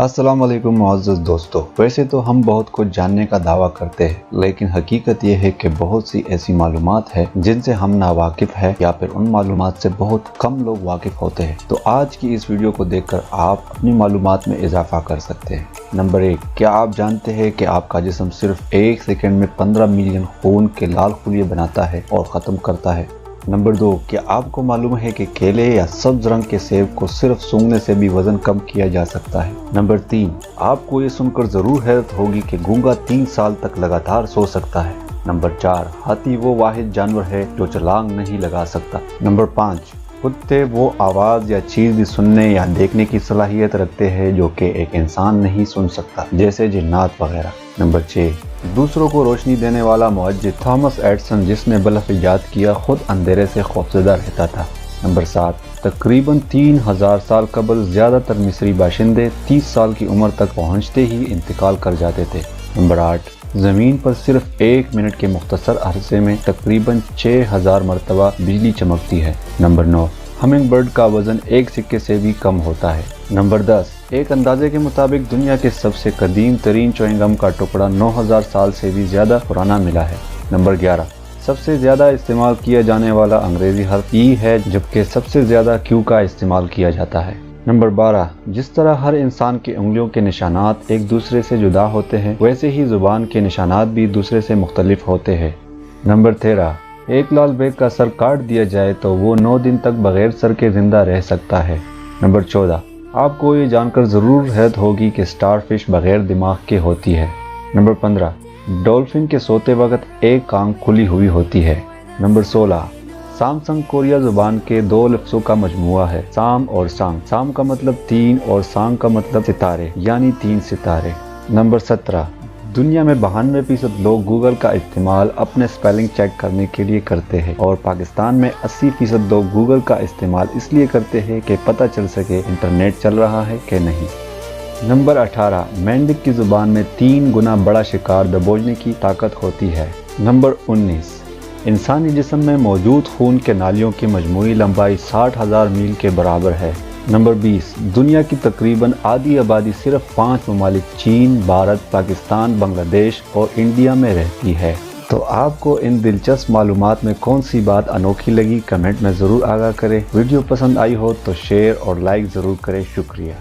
السلام علیکم معزز دوستو، ویسے تو ہم بہت کچھ جاننے کا دعویٰ کرتے ہیں، لیکن حقیقت یہ ہے کہ بہت سی ایسی معلومات ہیں جن سے ہم ناواقف ہیں یا پھر ان معلومات سے بہت کم لوگ واقف ہوتے ہیں۔ تو آج کی اس ویڈیو کو دیکھ کر آپ اپنی معلومات میں اضافہ کر سکتے ہیں۔ نمبر 1، کیا آپ جانتے ہیں کہ آپ کا جسم صرف 1 سیکنڈ میں 15 ملین خون کے لال خلیے بناتا ہے اور ختم کرتا ہے؟ نمبر 2، کیا آپ کو معلوم ہے کہ کیلے یا سبز رنگ کے سیب کو صرف سونگھنے سے بھی وزن کم کیا جا سکتا ہے؟ نمبر 3، آپ کو یہ سن کر ضرور حیرت ہوگی کہ گونگا 3 سال تک لگاتار سو سکتا ہے۔ نمبر 4، ہاتھی وہ واحد جانور ہے جو چھلانگ نہیں لگا سکتا۔ نمبر 5، کتے وہ آواز یا چیز بھی سننے یا دیکھنے کی صلاحیت رکھتے ہیں جو کہ ایک انسان نہیں سن سکتا، جیسے جنات وغیرہ۔ نمبر 6، دوسروں کو روشنی دینے والا معجزہ تھامس ایڈیسن جس نے بلب ایجاد کیا خود اندھیرے سے خوفزدہ رہتا تھا۔ نمبر 7، تقریباً 3000 سال قبل زیادہ تر مصری باشندے 30 سال کی عمر تک پہنچتے ہی انتقال کر جاتے تھے۔ نمبر 8، زمین پر صرف 1 منٹ کے مختصر عرصے میں تقریباً 6000 مرتبہ بجلی چمکتی ہے۔ نمبر 9، ہمنگ برڈ کا وزن 1 سکے سے بھی کم ہوتا ہے۔ نمبر 10، ایک اندازے کے مطابق دنیا کے سب سے قدیم ترین چوئنگ گم کا ٹکڑا 9000 سال سے بھی زیادہ پرانا ملا ہے۔ نمبر 11، سب سے زیادہ استعمال کیا جانے والا انگریزی حرف ای ہے جبکہ سب سے زیادہ کیو کا استعمال کیا جاتا ہے۔ نمبر 12، جس طرح ہر انسان کی انگلیوں کے نشانات ایک دوسرے سے جدا ہوتے ہیں ویسے ہی زبان کے نشانات بھی دوسرے سے مختلف ہوتے ہیں۔ نمبر 13، ایک لال بیگ کا سر کاٹ دیا جائے تو وہ 9 دن تک بغیر سر کے زندہ رہ سکتا ہے۔ نمبر 14، آپ کو یہ جان کر ضرور حیرت ہوگی کہ سٹار فش بغیر دماغ کے ہوتی ہے۔ نمبر 15، ڈولفن کے سوتے وقت ایک آنکھ کھلی ہوئی ہوتی ہے۔ نمبر 16، سامسنگ کوریا زبان کے 2 لفظوں کا مجموعہ ہے، سام اور سانگ۔ سام کا مطلب 3 اور سانگ کا مطلب ستارے یعنی 3 ستارے۔ نمبر 17، دنیا میں 92% لوگ گوگل کا استعمال اپنے سپیلنگ چیک کرنے کے لیے کرتے ہیں اور پاکستان میں 80% لوگ گوگل کا استعمال اس لیے کرتے ہیں کہ پتہ چل سکے انٹرنیٹ چل رہا ہے کہ نہیں۔ نمبر 18، مینڈک کی زبان میں 3 گنا بڑا شکار دبوچنے کی طاقت ہوتی ہے۔ نمبر 19، انسانی جسم میں موجود خون کے نالیوں کی مجموعی لمبائی 60,000 میل کے برابر ہے۔ نمبر 20، دنیا کی تقریباً آدھی آبادی صرف 5 ممالک چین، بھارت، پاکستان، بنگلہ دیش اور انڈیا میں رہتی ہے۔ تو آپ کو ان دلچسپ معلومات میں کون سی بات انوکھی لگی کمنٹ میں ضرور آگاہ کریں۔ ویڈیو پسند آئی ہو تو شیئر اور لائک ضرور کریں۔ شکریہ۔